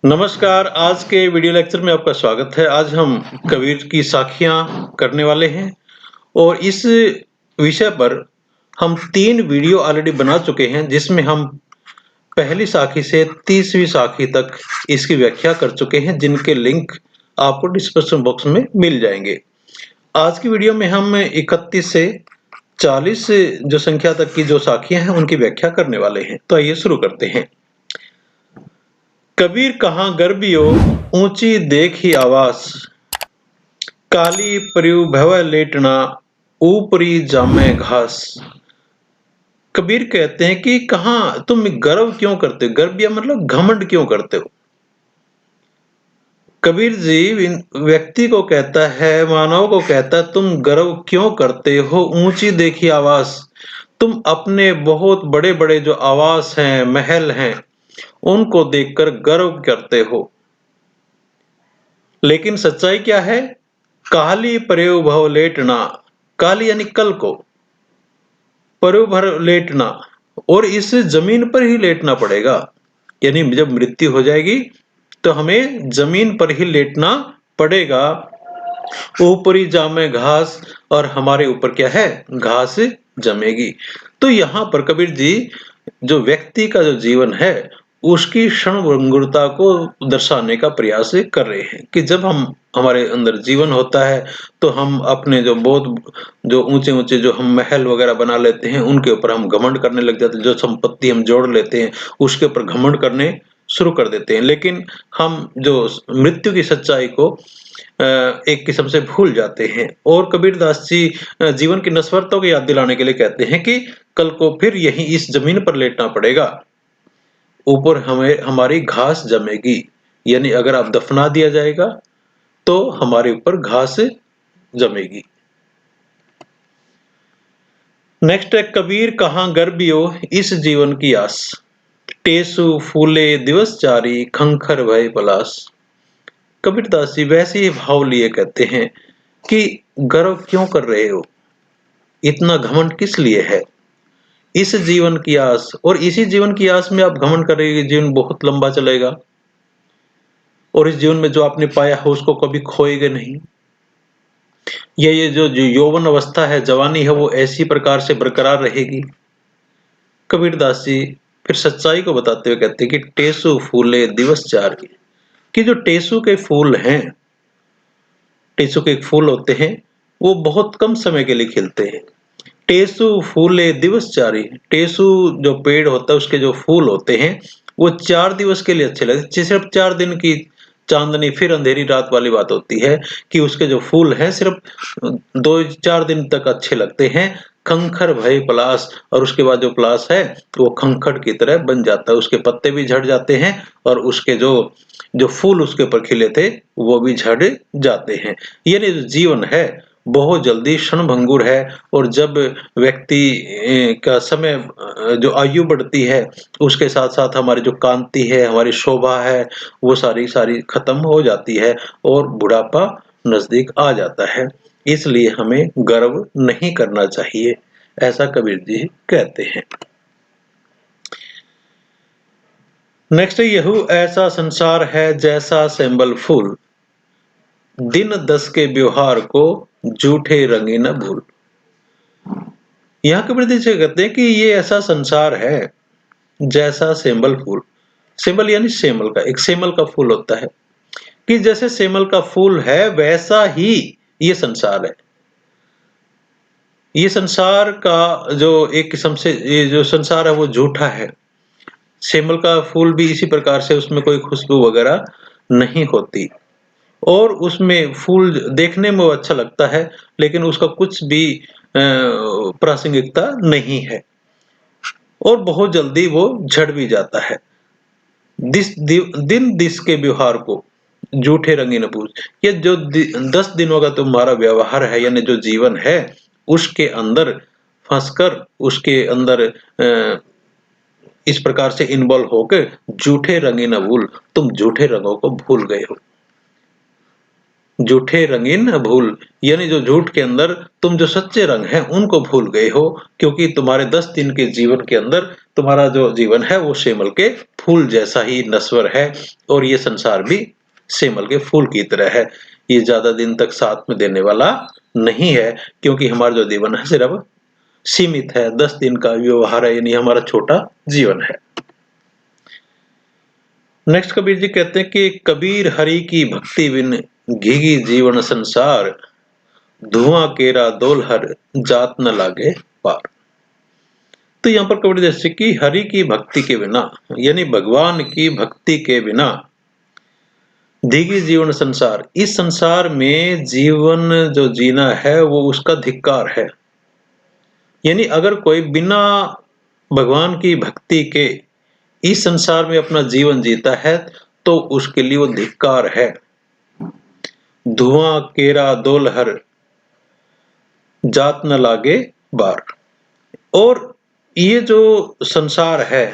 नमस्कार, आज के वीडियो लेक्चर में आपका स्वागत है। आज हम कबीर की साखियाँ करने वाले हैं और इस विषय पर हम 3 वीडियो ऑलरेडी बना चुके हैं, जिसमें हम पहली साखी से 30वीं साखी तक इसकी व्याख्या कर चुके हैं, जिनके लिंक आपको डिस्क्रिप्शन बॉक्स में मिल जाएँगे। आज की वीडियो में हम 31 से 40 जो संख्या तक की जो साखियाँ हैं, उनकी व्याख्या करने वाले हैं। तो आइए शुरू करते हैं। कबीर कहाँ गर्बियो ऊंची देखी आवास, काली पर्यु भव लेटना ऊपरी जामे घास। कबीर कहते हैं कि कहाँ तुम गर्व क्यों करते हो? गर्व या मतलब घमंड क्यों करते हो? कबीर जी व्यक्ति को कहता है, मानव को कहता है, तुम गर्व क्यों करते हो? ऊंची देखी आवास, तुम अपने बहुत बड़े बड़े जो आवास हैं, महल हैं, उनको देखकर गर्व करते हो। लेकिन सच्चाई क्या है? काली पर्यु भव लेटना, काली यानी कल को, पर्यु भव लेटना, और इस जमीन पर ही लेटना पड़ेगा। यानी जब मृत्यु हो जाएगी तो हमें जमीन पर ही लेटना पड़ेगा। ऊपरी जामे घास, और हमारे ऊपर क्या है? घास जमेगी। तो यहाँ पर कबीर जी जो व्यक्ति का जो जीवन है, उसकी क्षणभंगुरता को दर्शाने का प्रयास कर रहे हैं कि जब हम हमारे अंदर जीवन होता है तो हम अपने जो बहुत जो ऊंचे-ऊंचे जो हम महल वगैरह बना लेते हैं, उनके ऊपर हम घमंड करने लग जाते हैं। जो संपत्ति हम जोड़ लेते हैं, उसके ऊपर घमंड करने शुरू कर देते हैं। लेकिन हम जो मृत्यु की सच्चाई को एक किस्म से भूल जाते हैं। और कबीरदास जी जीवन की नश्वरता को याद दिलाने के लिए कहते हैं कि कल को फिर यही इस जमीन पर लेटना पड़ेगा, ऊपर हमें हमारी घास जमेगी। यानी अगर आप दफना दिया जाएगा तो हमारे ऊपर घास जमेगी। नेक्स्ट है, कबीर कहाँ गर्बियो इस जीवन की आस, टेसु फूले दिवस चारी खंखर भय पलास। कबीरदास जी वैसे ही भाव लिए कहते हैं कि गर्व क्यों कर रहे हो? इतना घमंड किस लिए है? इस जीवन की आस, और इसी जीवन की आस में आप घमंड कर रहे हो, जीवन बहुत लंबा चलेगा और इस जीवन में जो आपने पाया है उसको कभी खोएगा नहीं। ये जो यौवन अवस्था है, जवानी है, वो ऐसी प्रकार से बरकरार रहेगी। कबीरदास जी फिर सच्चाई को बताते हुए कहते हैं कि टेसु फूले दिवस चार की, कि जो टेसु के फूल हैं, टेसु के फूल होते हैं, वो बहुत कम समय के लिए खिलते हैं। टेसु फूले दिवस चारी, टेसु जो पेड़ होता है उसके जो फूल होते हैं, वो 4 दिवस के लिए अच्छे लगते हैं। सिर्फ 4 दिन की चांदनी फिर अंधेरी रात वाली बात होती है कि उसके जो फूल हैं सिर्फ 2-4 दिन तक अच्छे लगते हैं। खंखर भय पलास, और उसके बाद जो पलास है वो खंखर की तरह बन जाता है। उसके पत्ते भी झड़ जाते हैं और उसके जो जो फूल उसके ऊपर खिले थे वो भी झड़ जाते हैं। यानी जो जीवन है बहुत जल्दी क्षणभंगुर है, और जब व्यक्ति का समय जो आयु बढ़ती है, उसके साथ-साथ हमारी जो कांति है, हमारी शोभा है, वो सारी खत्म हो जाती है और बुढ़ापा नज़दीक आ जाता है। इसलिए हमें गर्व नहीं करना चाहिए, ऐसा कबीर जी कहते हैं। नेक्स्ट, यहू ऐसा संसार है जैसा सेंबल फूल, दिन 10 के व्यवहार को झूठे रंगे न भूल। यहाँ कबीर जी से कहते हैं कि ये ऐसा संसार है जैसा सेमल फूल। सेमल यानी सेमल का, एक सेमल का फूल होता है, कि जैसे सेमल का फूल है वैसा ही ये संसार है। ये संसार का जो एक किस्म से ये जो संसार है वो झूठा है। सेमल का फूल भी इसी प्रकार से, उसमें कोई खुशबू वगैरह नहीं होती और उसमें फूल देखने में वो अच्छा लगता है, लेकिन उसका कुछ भी प्रासंगिकता नहीं है और बहुत जल्दी वो झड़ भी जाता है। दिन दिस के व्यवहार को झूठे रंगी न पूछ। ये जो 10 दिनों का तुम्हारा व्यवहार है, यानी जो जीवन है, उसके अंदर फंसकर उसके अंदर इस प्रकार से इन्वॉल्व होकर झूठे रंगी न भूल, तुम झूठे रंगों को भूल गए हो। झूठे रंगीन भूल, यानी जो झूठ के अंदर तुम जो सच्चे रंग हैं उनको भूल गए हो, क्योंकि तुम्हारे 10 दिन के जीवन के अंदर तुम्हारा जो जीवन है वो सेमल के फूल जैसा ही नश्वर है, और ये संसार भी सेमल के फूल की तरह है। ये ज्यादा दिन तक साथ में देने वाला नहीं है, क्योंकि हमारा जो जीवन है सिर्फ सीमित है, 10 दिन का व्यवहार है, यानी हमारा छोटा जीवन है। नेक्स्ट कबीर जी कहते हैं कि कबीर हरि की भक्ति बिन घीगी जीवन संसार, धुआं केरा दोलहर जात न लागे पार। तो यहाँ पर कबीर जैसे कि हरि की भक्ति के बिना, यानी भगवान की भक्ति के बिना धीगी जीवन संसार, इस संसार में जीवन जो जीना है वो उसका धिक्कार है। यानी अगर कोई बिना भगवान की भक्ति के इस संसार में अपना जीवन जीता है तो उसके लिए वो धिक्कार है। धुआं केरा दोलहर जात न लागे बार। और ये जो संसार है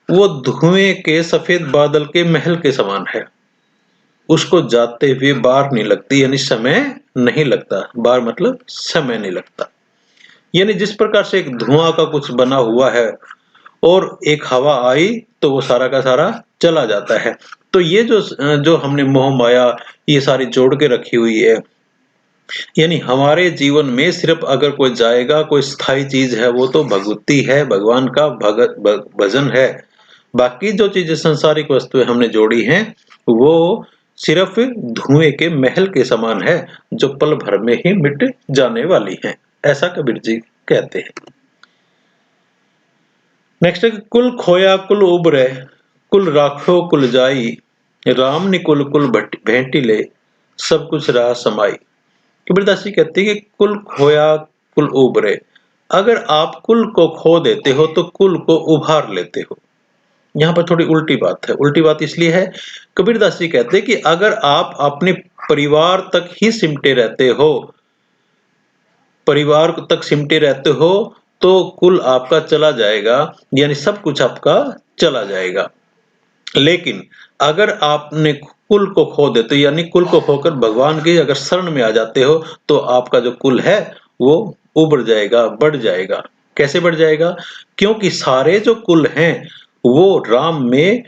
वो धुएं के सफेद बादल के महल के समान है, उसको जाते हुए बार नहीं लगती, यानी समय नहीं लगता। बार मतलब समय नहीं लगता। यानी जिस प्रकार से एक धुआं का कुछ बना हुआ है और एक हवा आई तो वो सारा का सारा चला जाता है। तो ये जो जो हमने मोह माया ये सारी जोड़ के रखी हुई है, यानी हमारे जीवन में सिर्फ अगर कोई जाएगा, कोई स्थायी चीज है वो तो भगवती है, भगवान का भजन है। बाकी जो चीजें सांसारिक वस्तुएं हमने जोड़ी हैं वो सिर्फ धुएं के महल के समान है, जो पल भर में ही मिट जाने वाली हैं, ऐसा कबीर जी कहते हैं। नेक्स्ट है कुल खोया कुल उबरे, कुल राखो कुल जाई, राम निकुल कुल भेंटी ले, सब कुछ रहा समाई। कबीरदास जी कहते हैं कि कुल खोया कुल उबरे, अगर आप कुल को खो देते हो तो कुल को उभार लेते हो। यहाँ पर थोड़ी उल्टी बात है। उल्टी बात इसलिए है, कबीरदास जी कहते हैं कि अगर आप अपने परिवार तक ही सिमटे रहते हो, परिवार तक सिमटे रहते हो तो कुल आपका चला जाएगा, यानी सब कुछ आपका चला जाएगा। लेकिन अगर आपने कुल को खो देते, यानी कुल को खोकर भगवान की अगर शरण में आ जाते हो तो आपका जो कुल है वो उभर जाएगा, बढ़ जाएगा। कैसे बढ़ जाएगा? क्योंकि सारे जो कुल हैं वो राम में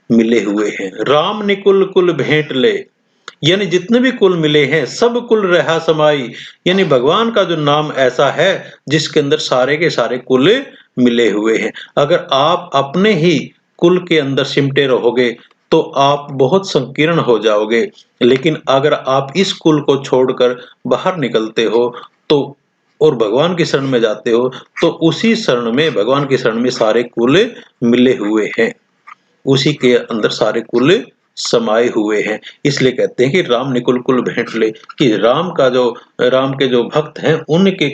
मिले हुए हैं। राम निकुल कुल भेंट ले, यानी जितने भी कुल मिले हैं सब कुल रहा समाई, यानी भगवान का जो नाम ऐसा है जिसके अंदर सारे के सारे कुल मिले हुए हैं। अगर आप अपने ही कुल के अंदर सिमटे रहोगे तो आप बहुत संकीर्ण हो जाओगे, लेकिन अगर आप इस कुल को छोड़कर बाहर निकलते हो तो और भगवान की शरण में जाते हो तो उसी शरण में, भगवान की शरण में सारे कुल मिले हुए हैं, उसी के अंदर सारे कुल समाये हुए हैं। इसलिए कहते हैं कि राम निकुल कुल भेंट ले, कि राम के जो भक्त हैं उनके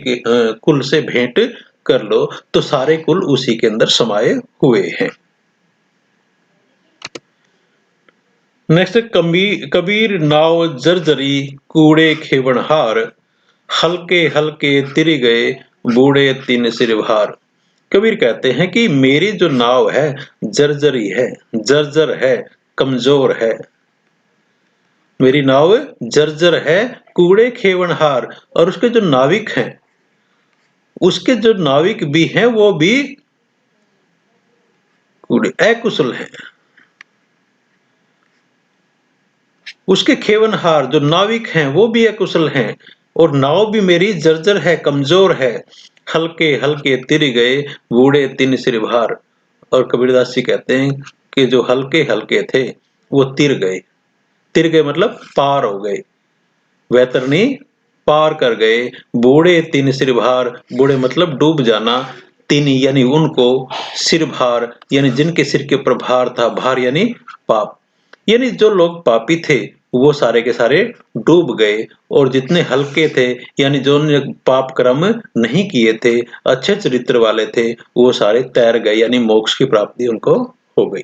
कुल से भेंट कर लो तो सारे कुल उसी के अंदर समाये हुए हैं। नेक्स्ट कबीर नाव जर्जरी कूड़े खेवनहार, हल्के हल्के तिर गए बूढ़े तीन सिर भार। कबीर कहते हैं कि मेरी जो नाव है जर्जरी है, जर्जर है, कमजोर है। मेरी नाव जर्जर है, कूड़े खेवनहार, और उसके जो नाविक हैं, उसके जो नाविक भी हैं वो भी कूड़े अकुशल हैं। उसके खेवनहार जो नाविक हैं वो भी अकुशल हैं, और नाव भी मेरी जर्जर है, कमजोर है। हल्के हल्के तिर गए बूढ़े तीन सिर भार। और कबीरदास जी कहते हैं कि जो हल्के हल्के थे वो तिर गए। तिर गए मतलब पार हो गए, वैतरणी पार कर गए। बूढ़े तीन सिर भार, बूढ़े मतलब डूब जाना, तीन यानी उनको, सिर भार यानी जिनके सिर के ऊपर भार था, भार यानी पाप, यानी जो लोग पापी थे वो सारे के सारे डूब गए, और जितने हल्के थे यानी जो पाप कर्म नहीं किए थे, अच्छे चरित्र वाले थे, वो सारे तैर गए, यानी मोक्ष की प्राप्ति उनको हो गई।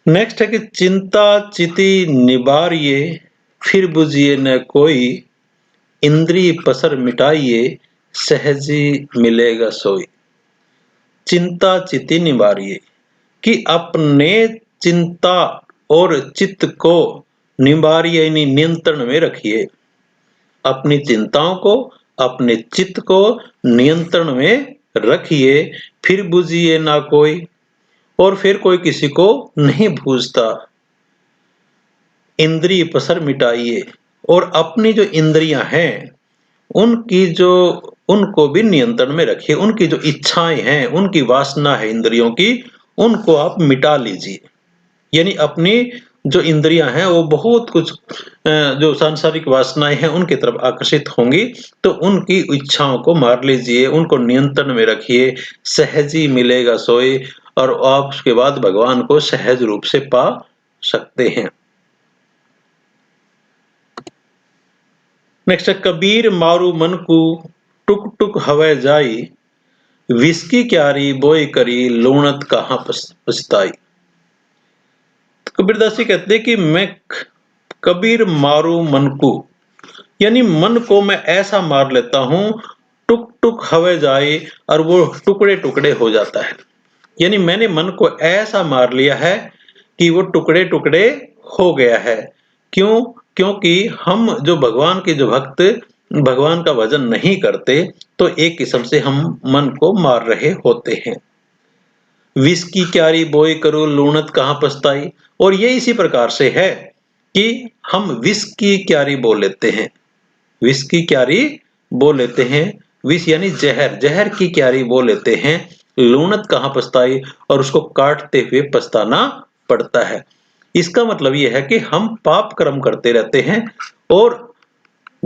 नेक्स्ट है कि चिंता चिति निबारिये, फिर बुझिए न कोई, इंद्री पसर मिटाइए, सहजी मिलेगा सोई। चिंता चिति निबारिये, कि अपने चिंता और चित्त को निवारिये यानी नियंत्रण में रखिए। अपनी चिंताओं को, अपने चित्त को नियंत्रण में रखिए, फिर बुझिए ना कोई, और फिर कोई किसी को नहीं बूझता। इंद्रिय पसर मिटाइए, और अपनी जो इंद्रियां हैं उनकी जो उनको भी नियंत्रण में रखिए। उनकी जो इच्छाएं हैं, उनकी वासना है इंद्रियों की, उनको आप मिटा लीजिए। यानी अपनी जो इंद्रियां हैं वो बहुत कुछ जो सांसारिक वासनाएं हैं उनकी तरफ आकर्षित होंगी, तो उनकी इच्छाओं को मार लीजिए, उनको नियंत्रण में रखिए। सहज ही मिलेगा सोए, और आप उसके बाद भगवान को सहज रूप से पा सकते हैं। नेक्स्ट है, कबीर मारू मन को टुक टुक हवे जाई, विस्की क्यारी बोई करी लूणत कहाँ पछताई। तो कबीरदास जी कहते हैं कि मैं कबीर मारू मन को, यानी मन को मैं ऐसा मार लेता हूं, टुक टुक हवे जाए, और वो टुकड़े टुकड़े हो जाता है। यानी मैंने मन को ऐसा मार लिया है कि वो टुकड़े टुकड़े हो गया है। क्यों? क्योंकि हम जो भगवान के जो भक्त भगवान का भजन नहीं करते, तो एक किस्म से हम मन को मार रहे होते हैं। विष की क्यारी बोई करो लूणत कहाँ पछताई, और ये इसी प्रकार से है कि हम विष की क्यारी बो लेते हैं। विष की क्यारी बो लेते हैं, विष यानी जहर, जहर की क्यारी बो लेते हैं, लूणत कहाँ पछताई, और उसको काटते हुए पछताना पड़ता है। इसका मतलब यह है कि हम पाप कर्म करते रहते हैं, और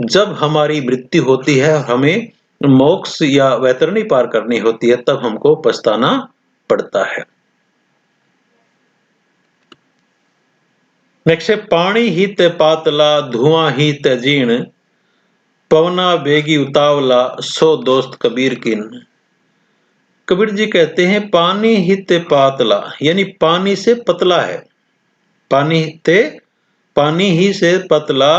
जब हमारी मृत्यु होती है, हमें मोक्ष या वैतरणी पार करनी होती है, तब हमको पछताना पड़ता है। नेक्स्ट है, पानी ही ते पातला धुआं ही ते जीण, पवना बेगी उतावला सो दोस्त कबीर किन। कबीर जी कहते हैं पानी ही ते पातला, यानी पानी से पतला है। पानी ही से पतला,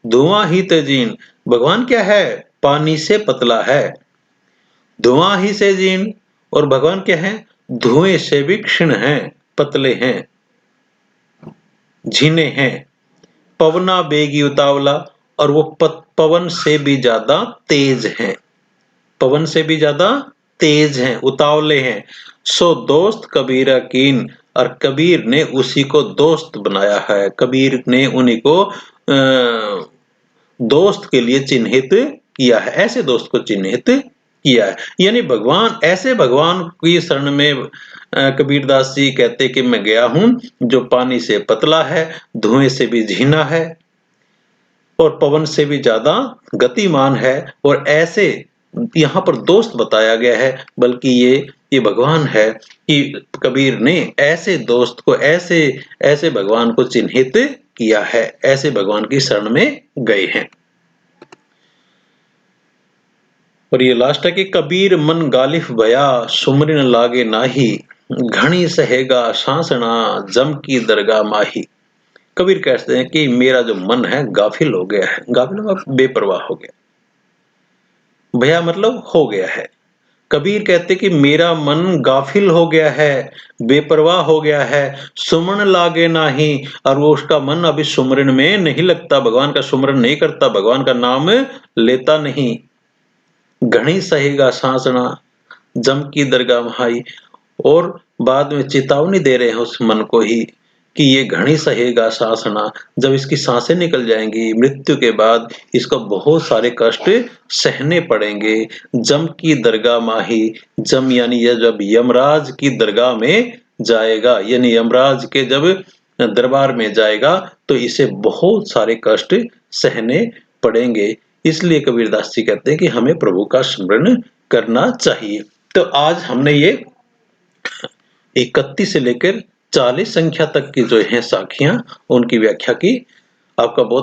धुआं ही ते जीण। भगवान क्या है? पानी से पतला है। धुआं ही से जीण, और भगवान क्या है? धुएं से भी क्षीण हैं, पतले हैं, झीने हैं। पवना बेगी उतावला, और वो पवन से भी ज्यादा तेज हैं। पवन से भी ज्यादा तेज हैं, उतावले हैं। सो दोस्त कबीरा कीन, और कबीर ने उसी को दोस्त बनाया है। कबीर ने उन्हीं को दोस्त के लिए चिन्हित किया है, ऐसे दोस्त को चिन्हित किया है। यानी भगवान, ऐसे भगवान की शरण में कबीरदास जी कहते कि मैं गया हूं, जो पानी से पतला है, धुएं से भी झीना है, और पवन से भी ज्यादा गतिमान है। और ऐसे यहाँ पर दोस्त बताया गया है, बल्कि ये भगवान है कि कबीर ने ऐसे दोस्त को, ऐसे भगवान को चिन्हित किया है, ऐसे भगवान की शरण में गए हैं। और ये लास्ट है कि कबीर मन गालिफ भया सुमरिन लागे नाही, घनी सहेगा सांसना जम की दरगाह माही। कबीर कहते हैं कि मेरा जो मन है गाफिल हो गया है। गाफिल मतलब बेपरवाह हो गया, भया मतलब हो गया है। कबीर कहते कि मेरा मन गाफिल हो गया है, बेपरवाह हो गया है, सुमन लागे नाही, और वो उसका मन अभी सुमरन में नहीं लगता, भगवान का सुमरन नहीं करता, भगवान का नाम लेता नहीं। घनी सहेगा सांसना जम की दरगाह महाई, और बाद में चेतावनी दे रहे हैं उस मन को ही कि ये घनी सहेगा सांसना, जब इसकी सांसें निकल जाएंगी मृत्यु के बाद, इसको बहुत सारे कष्ट सहने पड़ेंगे। जम की दरगाह माही, जम यानी यह जब यमराज की दरगाह में जाएगा, यानी यमराज के जब दरबार में जाएगा, तो इसे बहुत सारे कष्ट सहने पड़ेंगे। इसलिए कबीरदास जी कहते हैं कि हमें प्रभु का स्मरण करना चाहिए। तो आज हमने ये 31 से लेकर 40 संख्या तक की जो है साखियां, उनकी व्याख्या की। आपका बहुत